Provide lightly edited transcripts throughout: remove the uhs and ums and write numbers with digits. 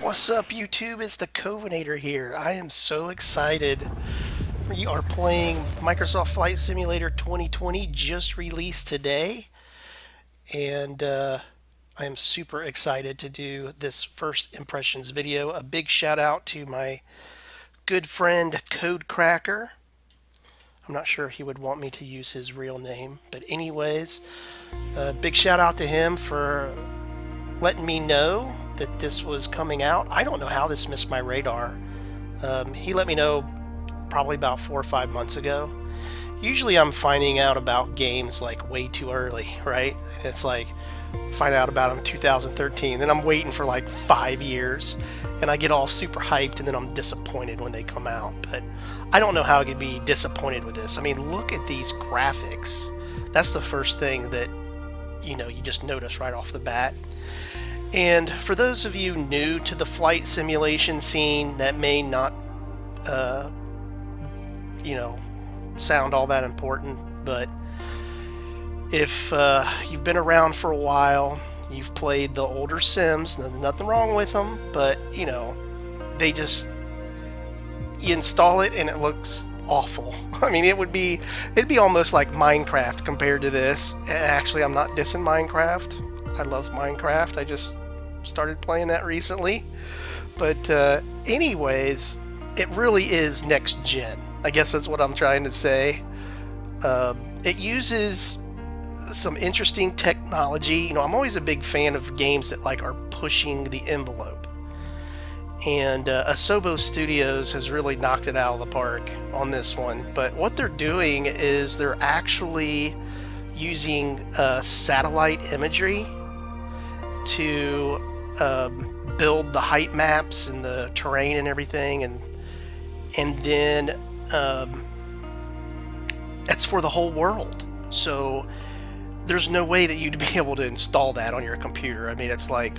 What's up, YouTube? It's the Covenator here. I am so excited. We are playing Microsoft Flight Simulator 2020, just released today, and I am super excited to do this first impressions video. A big shout out to my good friend Code Cracker. I'm not sure he would want me to use his real name, but anyways, big shout out to him for letting me know that this was coming out. I don't know how this missed my radar. He let me know probably about 4 or 5 months ago. Usually I'm finding out about games like way too early, right? It's like find out about them in 2013, then I'm waiting for like 5 years and I get all super hyped and then I'm disappointed when they come out. But I don't know how I could be disappointed with this. I mean, look at these graphics. That's the first thing that you just notice right off the bat. And for those of you new to the flight simulation scene, that may not, sound all that important, but if you've been around for a while, you've played the older sims, nothing wrong with them, but, they just, you install it and it looks awful. I mean, it'd be almost like Minecraft compared to this. Actually, I'm not dissing Minecraft. I love Minecraft. I just started playing that recently. But anyways, it really is next gen. I guess that's what I'm trying to say. It uses some interesting technology. I'm always a big fan of games that are pushing the envelope. And Asobo Studios has really knocked it out of the park on this one. But what they're doing is they're actually using satellite imagery to build the height maps and the terrain and everything, and then it's for the whole world. So there's no way that you'd be able to install that on your computer. I mean, it's like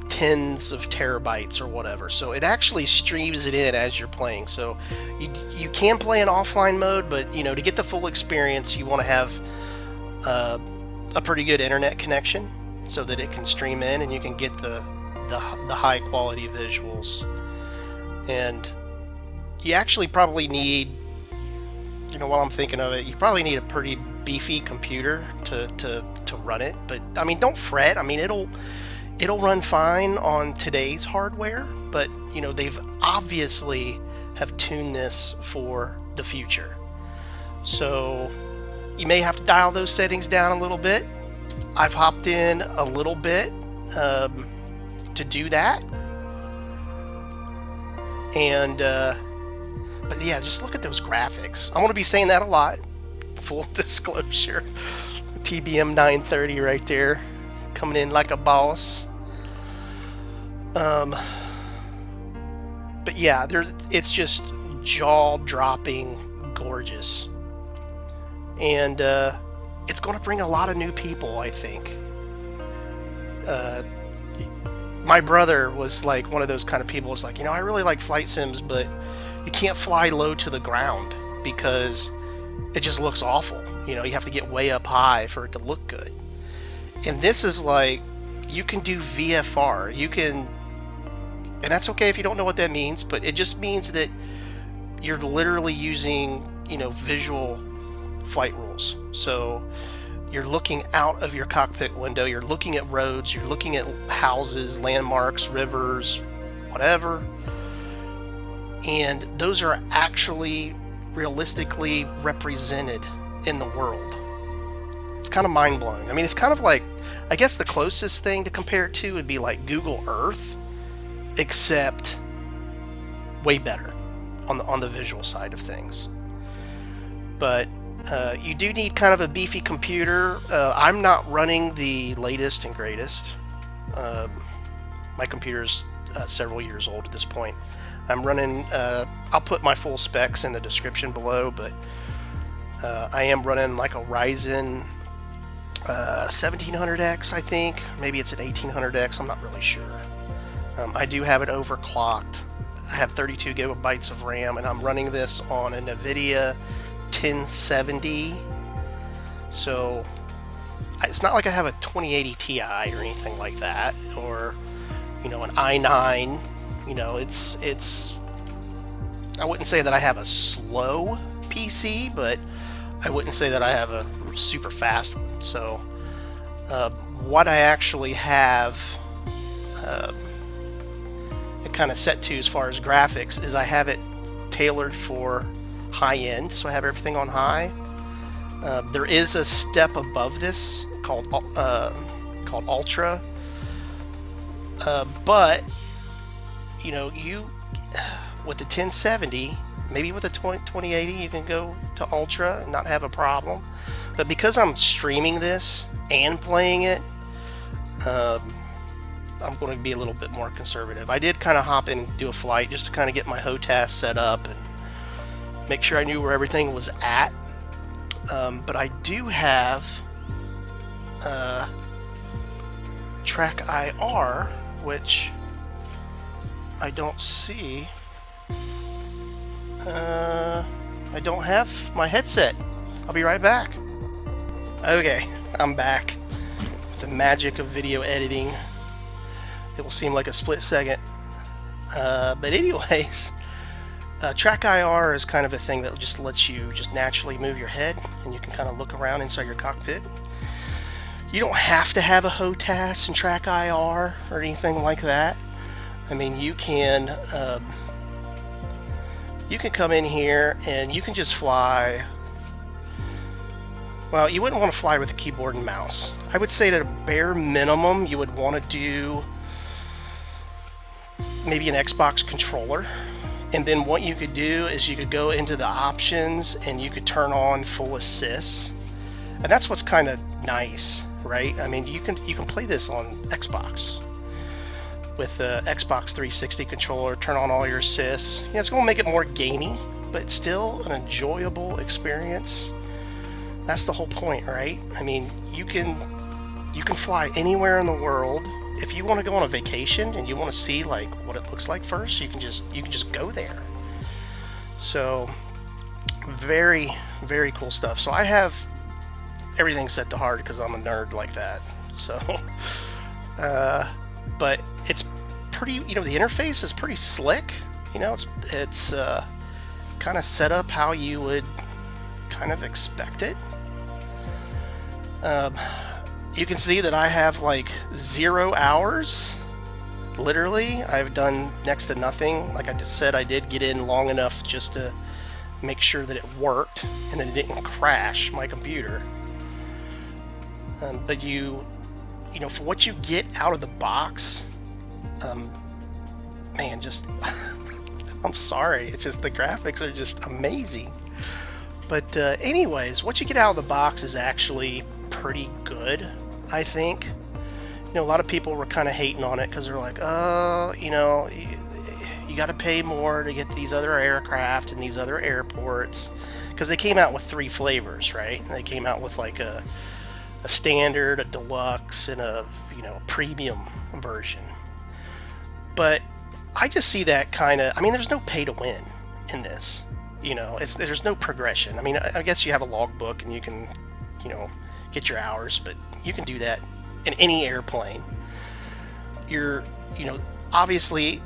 tens of terabytes or whatever. So it actually streams it in as you're playing. So you can play in offline mode, but to get the full experience, you want to have a pretty good internet connection so that it can stream in and you can get the high quality visuals. And you actually probably need, while I'm thinking of it, you probably need a pretty beefy computer to run it. But I mean, don't fret. I mean, it'll run fine on today's hardware, but they've obviously have tuned this for the future. So you may have to dial those settings down a little bit. I've hopped in a little bit to do that. And but yeah, just look at those graphics. I want to be saying that a lot. Full disclosure. TBM 930 right there, coming in like a boss. But yeah, it's just jaw-dropping gorgeous, and it's going to bring a lot of new people, I think. My brother was like one of those kind of people. Was like, I really like flight sims, but you can't fly low to the ground because it just looks awful. You have to get way up high for it to look good. And this is like, you can do VFR. You can, and that's okay if you don't know what that means, but it just means that you're literally using, visual flight rules. So you're looking out of your cockpit window, you're looking at roads, you're looking at houses, landmarks, rivers, whatever. And those are actually realistically represented in the world. It's kind of mind-blowing. I mean, it's kind of like, I guess the closest thing to compare it to would be like Google Earth, except way better on the visual side of things. But you do need kind of a beefy computer. I'm not running the latest and greatest. My computer's several years old at this point. I'm running, I'll put my full specs in the description below, but I am running like a Ryzen 1700X, I think. Maybe it's an 1800X, I'm not really sure. I do have it overclocked. I have 32 gigabytes of RAM, and I'm running this on a NVidia 1070. So it's not like I have a 2080 Ti or anything like that, or you know, an i9. You know, it's I wouldn't say that I have a slow PC, but I wouldn't say that I have a super fast one. So what I actually have it kind of set to as far as graphics is I have it tailored for high end, so I have everything on high. There is a step above this called Ultra, but you know, you with the 1070, maybe with the 2080, you can go to Ultra and not have a problem. But because I'm streaming this and playing it, I'm going to be a little bit more conservative. I did kind of hop in and do a flight just to kind of get my HOTAS set up and make sure I knew where everything was at. But I do have Track IR, which I don't see. I don't have my headset. I'll be right back. Okay, I'm back. With the magic of video editing, it will seem like a split second. But anyways, Track IR is kind of a thing that just lets you just naturally move your head, and you can kind of look around inside your cockpit. You don't have to have a HOTAS and Track IR or anything like that. I mean, you can come in here and you can just fly. Well, you wouldn't want to fly with a keyboard and mouse. I would say that a bare minimum you would want to do maybe an Xbox controller. And then what you could do is you could go into the options and you could turn on full assist. And that's what's kind of nice, right? I mean, you can play this on Xbox with the Xbox 360 controller, turn on all your assists. Yeah, it's going to make it more gamey, but still an enjoyable experience. That's the whole point, right? I mean, you can fly anywhere in the world. If you want to go on a vacation and you want to see like what it looks like first, you can just go there. So very, very cool stuff. So I have everything set to hard because I'm a nerd like that. So but it's pretty, you know, the interface is pretty slick. You know, it's kind of set up how you would kind of expect it. You can see that I have like 0 hours. Literally, I've done next to nothing. Like I just said, I did get in long enough just to make sure that it worked and that it didn't crash my computer. But you know, for what you get out of the box, man, just I'm sorry, it's just the graphics are just amazing. But anyways, what you get out of the box is actually pretty good, I think. You know, a lot of people were kind of hating on it because they're like, oh, you know, you got to pay more to get these other aircraft and these other airports, because they came out with 3 flavors, right? And they came out with like a standard, a deluxe, and a, you know, premium version. But I just see that kind of, I mean, there's no pay to win in this. You know, there's no progression. I mean, I guess you have a logbook and you can, you know, get your hours, but you can do that in any airplane. You know, obviously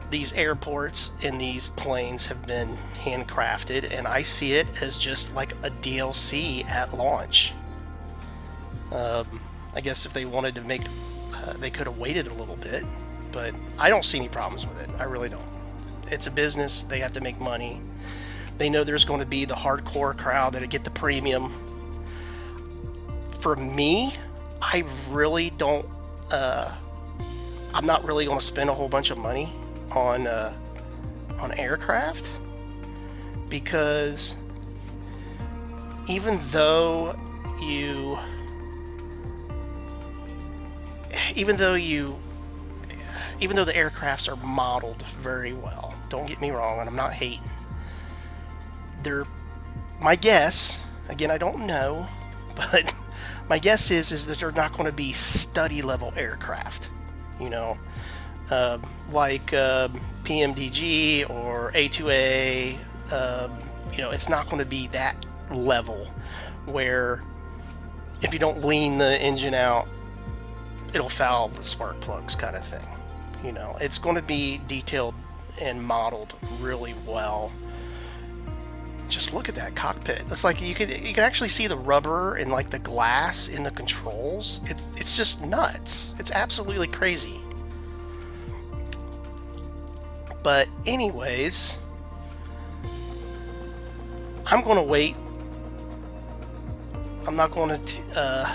these airports and these planes have been handcrafted, and I see it as just like a DLC at launch. I guess if they wanted to make, they could have waited a little bit, but I don't see any problems with it. I really don't. It's a business. They have to make money. They know there's going to be the hardcore crowd that'll get the premium. For me, I really don't, I'm not really going to spend a whole bunch of money on aircraft, because even though the aircrafts are modeled very well, don't get me wrong, and I'm not hating, my guess, again, I don't know, but my guess is that they're not going to be study level aircraft, you know, like PMDG or A2A. You know, it's not going to be that level where if you don't lean the engine out, it'll foul the spark plugs kind of thing. You know, it's going to be detailed and modeled really well. Just look at that cockpit. It's like you can actually see the rubber and like the glass in the controls. It's just nuts. It's absolutely crazy. But anyways, I'm going to wait. I'm not going to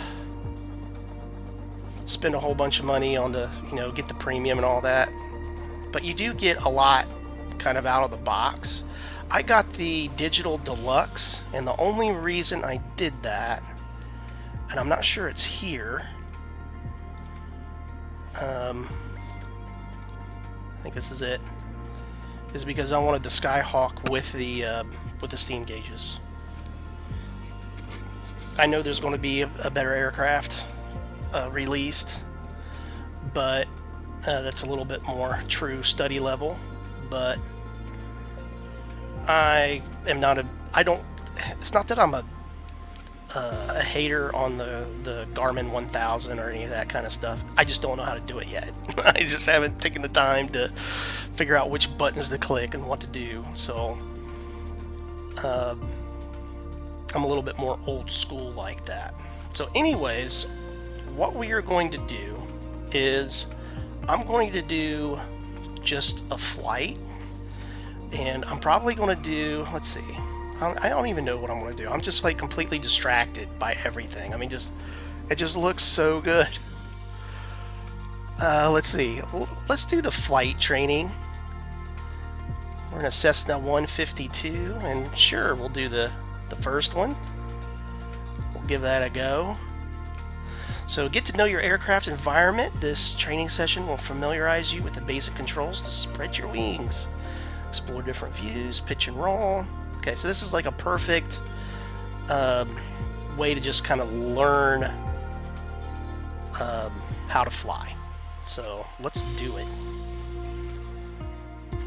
spend a whole bunch of money on the, you know, get the premium and all that. But you do get a lot kind of out of the box. I got the Digital Deluxe, and the only reason I did that, and I'm not sure it's here, I think this is it, is because I wanted the Skyhawk with the steam gauges. I know there's going to be a better aircraft released, but that's a little bit more true study level, but I am not it's not that I'm a hater on the Garmin 1000 or any of that kind of stuff. I just don't know how to do it yet. I just haven't taken the time to figure out which buttons to click and what to do. So I'm a little bit more old school like that. So anyways, what we are going to do is I'm going to do just a flight. And I'm probably going to do, let's see, I don't even know what I'm going to do. I'm just like completely distracted by everything. I mean, it just looks so good. Let's see, let's do the flight training. We're in a Cessna 152, and sure, we'll do the first one. We'll give that a go. So get to know your aircraft environment. This training session will familiarize you with the basic controls to spread your wings. Explore different views, pitch and roll. Okay, so this is like a perfect way to just kind of learn how to fly. So let's do it.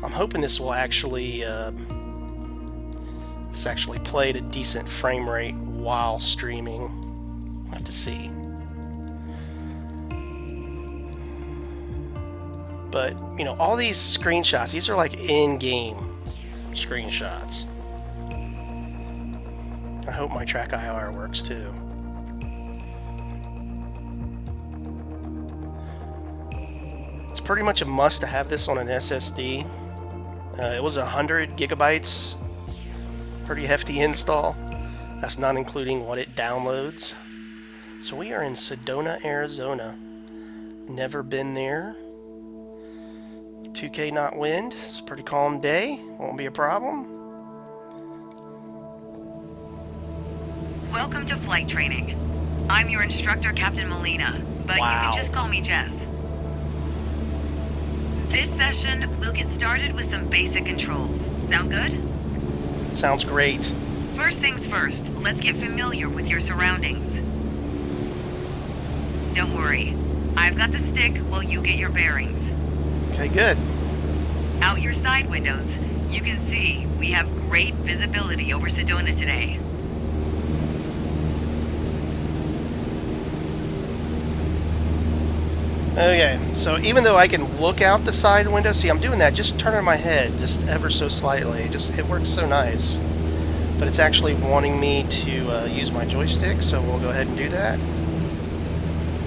I'm hoping this will actually play at a decent frame rate while streaming. We'll have to see. But, you know, all these screenshots, these are like in-game screenshots. I hope my track IR works too. It's pretty much a must to have this on an SSD. It was 100 gigabytes. Pretty hefty install. That's not including what it downloads. So we are in Sedona, Arizona. Never been there. 2K not wind. It's a pretty calm day. Won't be a problem. Welcome to flight training. I'm your instructor, Captain Molina, but Wow. you can just call me Jess. This session, we'll get started with some basic controls. Sound good? Sounds great. First things first, let's get familiar with your surroundings. Don't worry, I've got the stick while you get your bearings. Okay, good. Out your side windows, you can see we have great visibility over Sedona today. Okay, so even though I can look out the side window, see, I'm doing that, just turning my head just ever so slightly. It works so nice. But it's actually wanting me to use my joystick, so we'll go ahead and do that.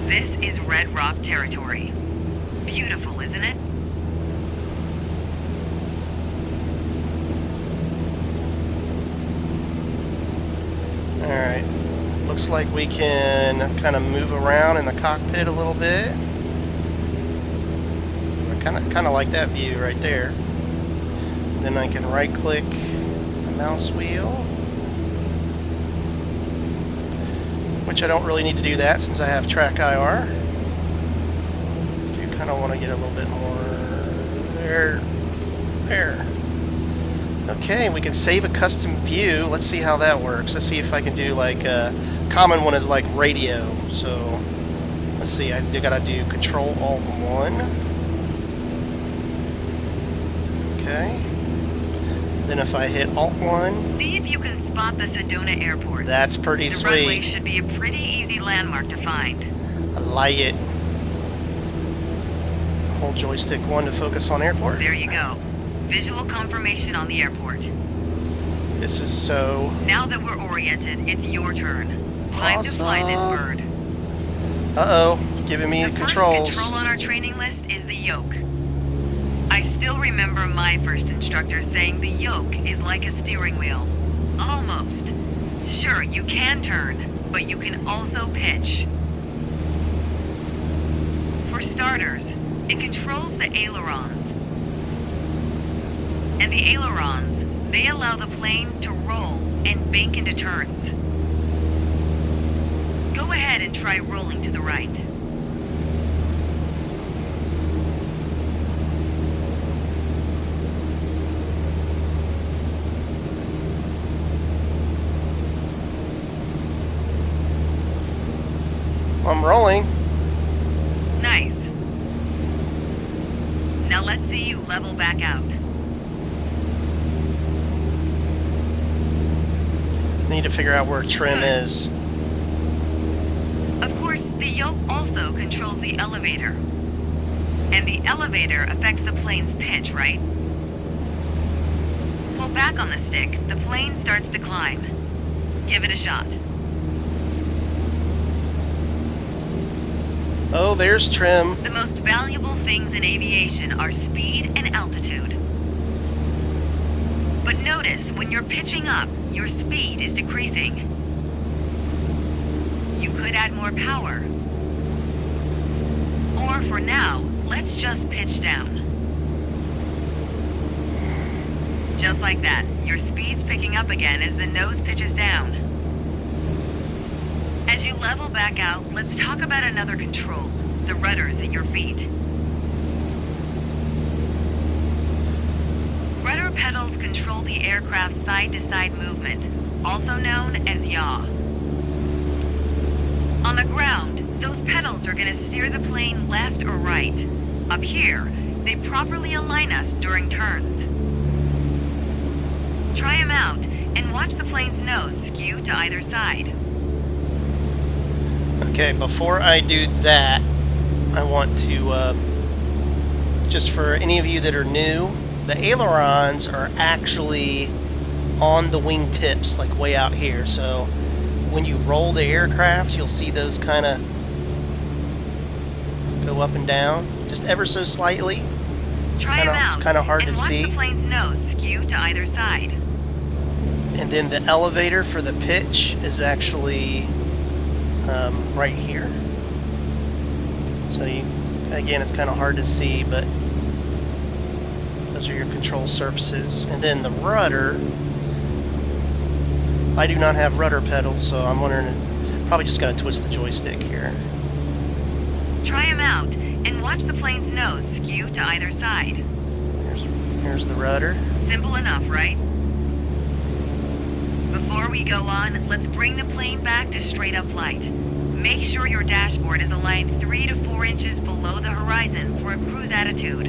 This is Red Rock territory. Beautiful, isn't it? Alright, looks like we can kind of move around in the cockpit a little bit. I kind of like that view right there. Then I can right click the mouse wheel, which I don't really need to do that since I have track IR. Do kind of want to get a little bit more there. Okay, we can save a custom view. Let's see how that works. Let's see if I can do like a common one is like radio. So let's see, I gotta do Control Alt 1. Okay. Then if I hit Alt 1, See if you can spot the Sedona airport. that's pretty The runway sweet. should be a pretty easy landmark to find. I like it. Hold joystick 1 to focus on airport. There you go. Visual confirmation on the airport. This is so... Now that we're oriented, it's your turn. Time to fly this bird. Uh-oh, giving me the controls. First control on our training list is the yoke. I still remember my first instructor saying the yoke is like a steering wheel. Almost. Sure, you can turn, but you can also pitch. For starters, it controls the ailerons. And the ailerons, they allow the plane to roll and bank into turns. Go ahead and try rolling to the right. I'm rolling. Nice. Now let's see you level back out. Need to figure out where trim is. Of course, the yoke also controls the elevator. And the elevator affects the plane's pitch, right? Pull back on the stick, the plane starts to climb. Give it a shot. Oh, there's trim. The most valuable things in aviation are speed and altitude. But notice, when you're pitching up, your speed is decreasing. You could add more power. Or for now, let's just pitch down. Just like that, your speed's picking up again as the nose pitches down. As you level back out, let's talk about another control, the rudders at your feet. Rudder pedals control the aircraft's side-to-side movement, also known as yaw. On the ground, those pedals are going to steer the plane left or right. Up here, they properly align us during turns. Try them out, and watch the plane's nose skew to either side. Okay, before I do that, I want to, just for any of you that are new, the ailerons are actually on the wing tips, like way out here. So when you roll the aircraft, you'll see those kind of go up and down, just ever so slightly. Try them out, it's kind of hard to and watch see. the plane's nose skew to either side. And then the elevator for the pitch is actually right here. So again, it's kind of hard to see, but those are your control surfaces. And then the rudder, I do not have rudder pedals, so I'm wondering, probably just got to twist the joystick here. Try them out, and watch the plane's nose skew to either side. Here's the rudder. Simple enough, right? Before we go on, let's bring the plane back to straight-up flight. Make sure your dashboard is aligned 3 to 4 inches below the horizon for a cruise attitude.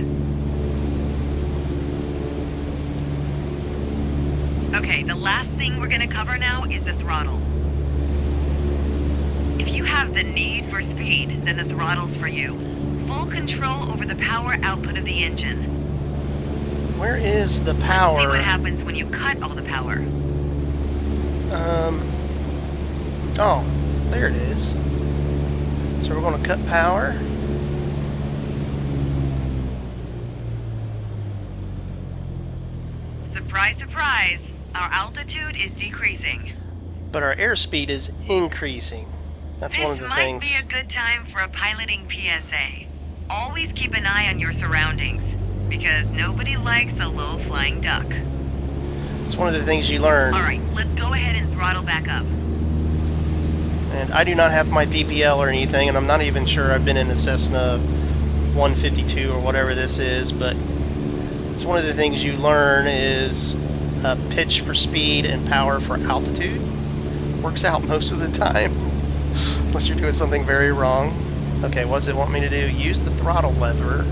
Okay, the last thing we're gonna cover now is the throttle. If you have the need for speed, then the throttle's for you. Full control over the power output of the engine. Where is the power? Let's see what happens when you cut all the power. Oh, there it is. So we're going to cut power. Surprise, surprise. Our altitude is decreasing. But our airspeed is increasing. That's one of the things. This might be a good time for a piloting PSA. Always keep an eye on your surroundings, because nobody likes a low-flying duck. It's one of the things you learn. Alright, let's go ahead and throttle back up. And I do not have my PPL or anything, and I'm not even sure I've been in a Cessna 152 or whatever this is, but it's one of the things you learn is pitch for speed and power for altitude. Works out most of the time, unless you're doing something very wrong. Okay, what does it want me to do? Use the throttle lever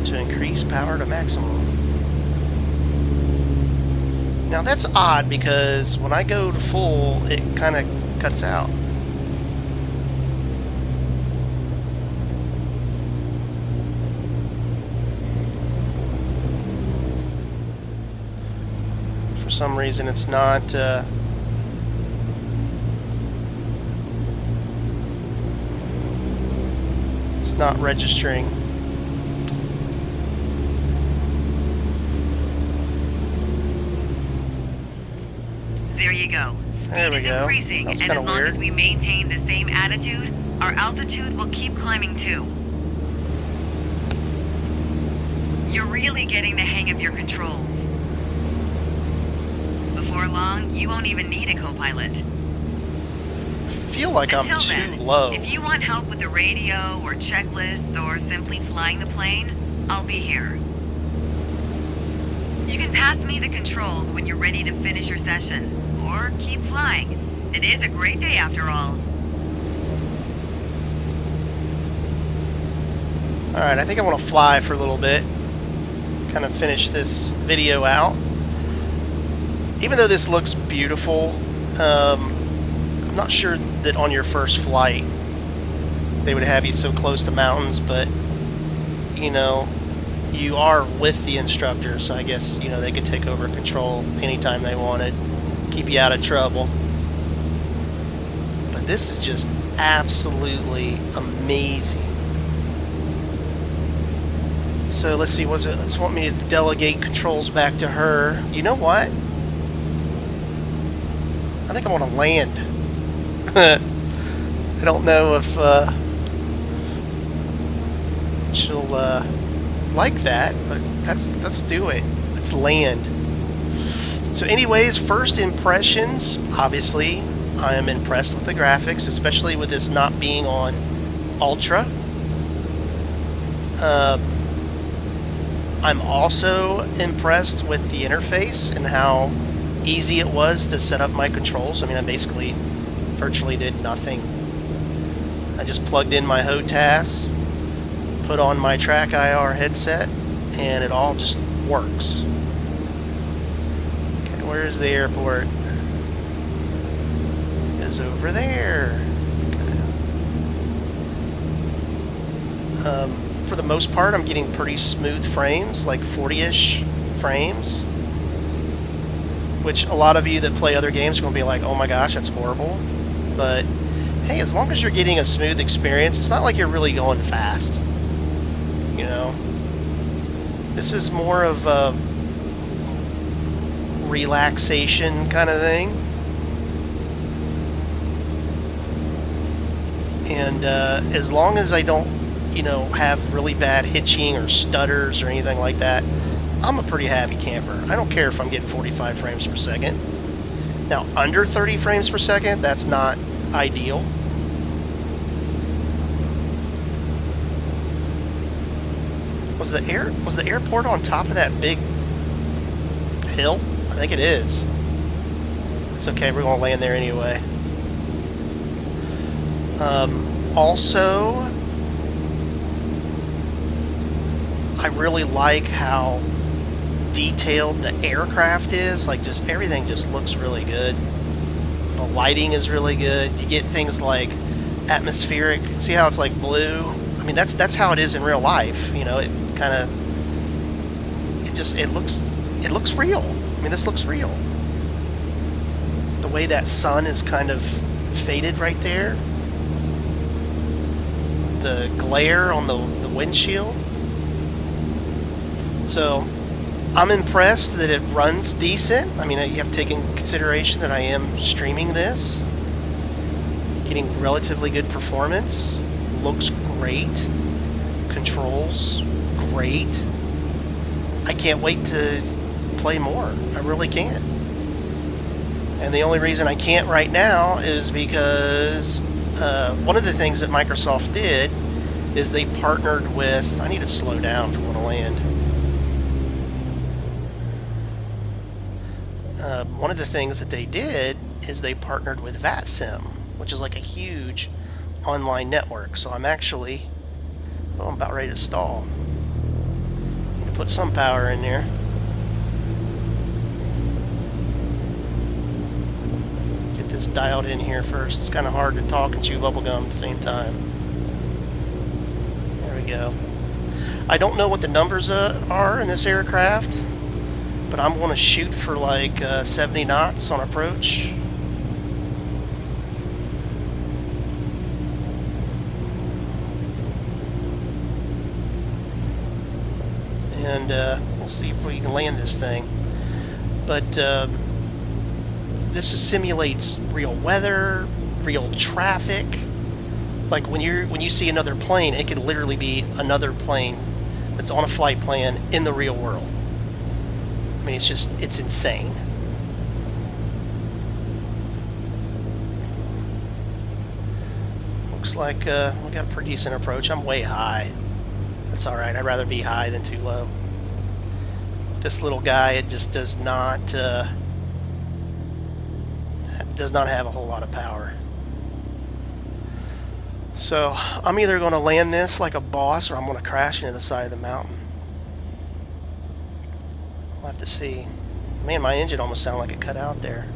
to increase power to maximum. Now that's odd because when I go to full, it kind of cuts out. some reason it's not... it's not registering. There you go. There Speed we is go. increasing, That was and kinda as long weird. as we maintain the same attitude, our altitude will keep climbing too. You're really getting the hang of your controls. Before long, you won't even need a co-pilot. I feel like I'm Until too then, low. if you want help with the radio or checklists or simply flying the plane, I'll be here. You can pass me the controls when you're ready to finish your session, or keep flying. It is a great day after all. Alright, I think I want to fly for a little bit. Kind of finish this video out. Even though this looks beautiful, I'm not sure that on your first flight they would have you so close to mountains, but you know, you are with the instructor, so I guess, you know, they could take over control anytime they wanted, keep you out of trouble. But this is just absolutely amazing. So let's see, let's want me to delegate controls back to her. You know what? I think I want to land. I don't know if she'll like that, but let's do it. Let's land. So anyways, first impressions, obviously I am impressed with the graphics, especially with this not being on Ultra. I'm also impressed with the interface and how easy it was to set up my controls. I mean, I basically virtually did nothing. I just plugged in my HOTAS, put on my Track IR headset, and it all just works. Okay, where's the airport? It's over there. Okay. For the most part, I'm getting pretty smooth frames, like 40-ish frames, which a lot of you that play other games are going to be like, oh my gosh, that's horrible. But hey, as long as you're getting a smooth experience, it's not like you're really going fast. You know, this is more of a relaxation kind of thing. And as long as I don't, you know, have really bad hitching or stutters or anything like that, I'm a pretty happy camper. I don't care if I'm getting 45 frames per second. Now, under 30 frames per second, that's not ideal. Was the airport on top of that big hill? I think it is. It's okay, we're gonna land there anyway. Also, I really like how detailed the aircraft is. Like, just everything just looks really good. The lighting is really good. You get things like atmospheric. See how it's like blue? I mean, that's how it is in real life. You know, it kind of, it looks real. I mean, this looks real. The way that sun is kind of faded right there. The glare on the windshields. So I'm impressed that it runs decent. I mean, you have to take into consideration that I am streaming this. Getting relatively good performance. Looks great. Controls great. I can't wait to play more. I really can't. And the only reason I can't right now is because one of the things that Microsoft did is they partnered with... I need to slow down if I want to land. One of the things that they did is they partnered with VATSIM, which is like a huge online network. So I'm actually... oh, I'm about ready to stall. Need to put some power in there. Get this dialed in here first. It's kind of hard to talk and chew bubblegum at the same time. There we go. I don't know what the numbers are in this aircraft. But I'm going to shoot for like 70 knots on approach. And we'll see if we can land this thing. But this just simulates real weather, real traffic. Like when you see another plane, it could literally be another plane that's on a flight plan in the real world. I mean, it's insane. Looks like we got a pretty decent approach. I'm way high. That's alright. I'd rather be high than too low. This little guy, it just does not have a whole lot of power. So I'm either going to land this like a boss, or I'm going to crash into the side of the mountain. We'll have to see. Man, my engine almost sounded like it cut out there.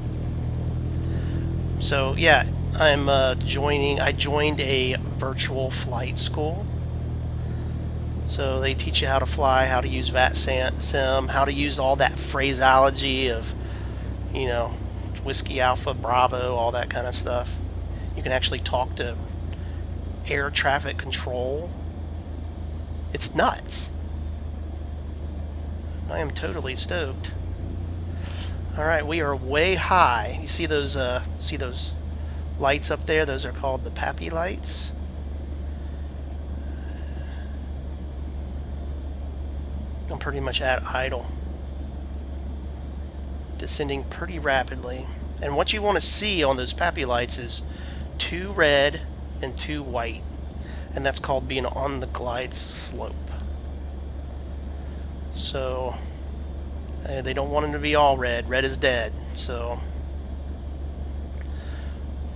So yeah, I joined a virtual flight school. So they teach you how to fly, how to use VATSIM, how to use all that phraseology of, you know, Whiskey Alpha, Bravo, all that kind of stuff. You can actually talk to air traffic control. It's nuts. I am totally stoked. All right, we are way high. You see those lights up there? Those are called the Pappy lights. I'm pretty much at idle. Descending pretty rapidly. And what you want to see on those Pappy lights is 2 red and 2 white. And that's called being on the glide slope. So they don't want them to be all red. Red is dead. So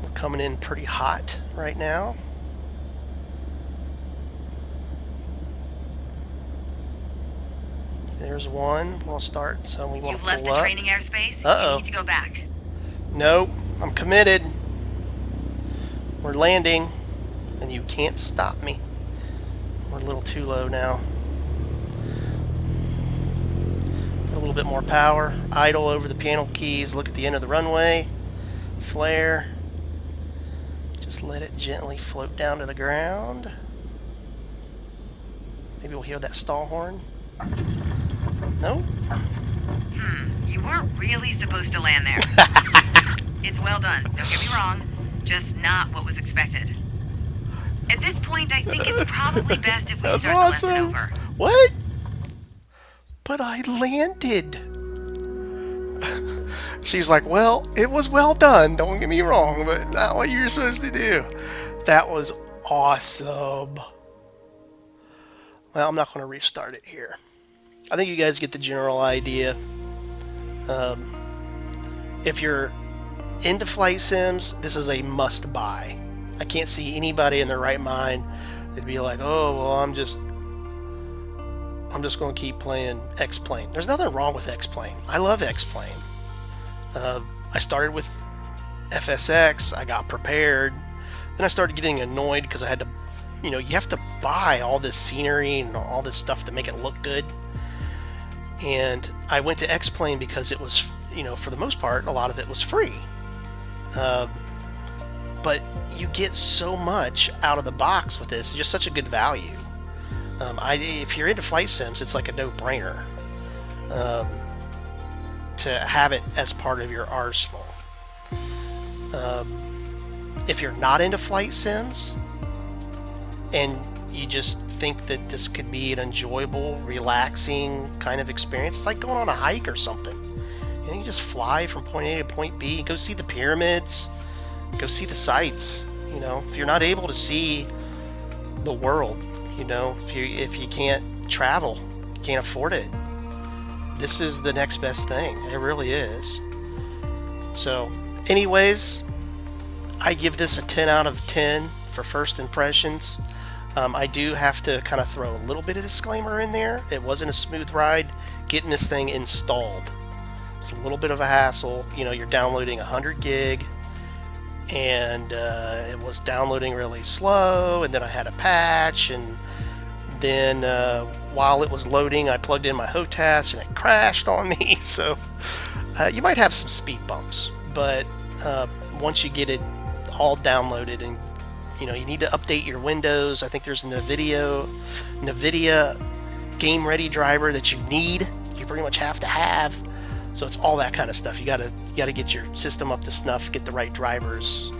we're coming in pretty hot right now. There's one. We'll start. So we want to pull up. You've left the training airspace. Uh-oh. You need to go back. Nope. I'm committed. We're landing, and you can't stop me. We're a little too low now. Put a little bit more power. Idle over the panel keys. Look at the end of the runway. Flare. Just let it gently float down to the ground. Maybe we'll hear that stall horn. Nope. You weren't really supposed to land there. It's well done, don't get me wrong. Just not what was expected. At this point, I think it's probably best if we That's start awesome. the lesson over. What? But I landed. She's like, well, it was well done, don't get me wrong, but not what you're supposed to do. That was awesome. Well, I'm not going to restart it here. I think you guys get the general idea. If you're into flight sims, this is a must buy. I can't see anybody in their right mind that'd be like, oh, well, I'm just going to keep playing X-Plane. There's nothing wrong with X-Plane. I love X-Plane. I started with FSX. I got prepared. Then I started getting annoyed because I had to, you know, you have to buy all this scenery and all this stuff to make it look good. And I went to X-Plane because it was, you know, for the most part, a lot of it was free. But you get so much out of the box with this. It's just such a good value. If you're into flight sims, it's like a no-brainer to have it as part of your arsenal. If you're not into flight sims and you just think that this could be an enjoyable, relaxing kind of experience, it's like going on a hike or something. You know, you just fly from point A to point B, go see the pyramids, go see the sights. You know, if you're not able to see the world, you know, if you can't travel, you can't afford it, this is the next best thing. It really is. So, anyways, I give this a 10 out of 10 for first impressions. I do have to kind of throw a little bit of disclaimer in there. It wasn't a smooth ride getting this thing installed. It's a little bit of a hassle. You know, you're downloading 100 gig, and it was downloading really slow, and then I had a patch, and then while it was loading, I plugged in my HOTAS and it crashed on me. So you might have some speed bumps, but once you get it all downloaded, and you need to update your Windows. I think there's a NVidia game ready driver that you pretty much have to have. So it's all that kind of stuff. You gotta get your system up to snuff, get the right drivers,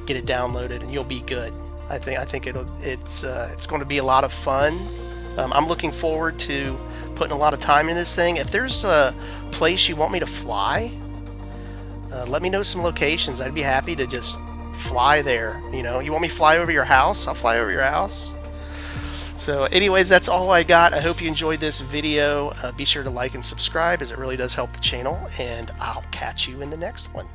get it downloaded, and you'll be good. I think it's going to be a lot of fun. I'm looking forward to putting a lot of time in this thing. If there's a place you want me to fly, let me know some locations. I'd be happy to just fly there. You want me to fly over your house? I'll fly over your house. So anyways, that's all I got. I hope you enjoyed this video. Be sure to like and subscribe, as it really does help the channel, and I'll catch you in the next one.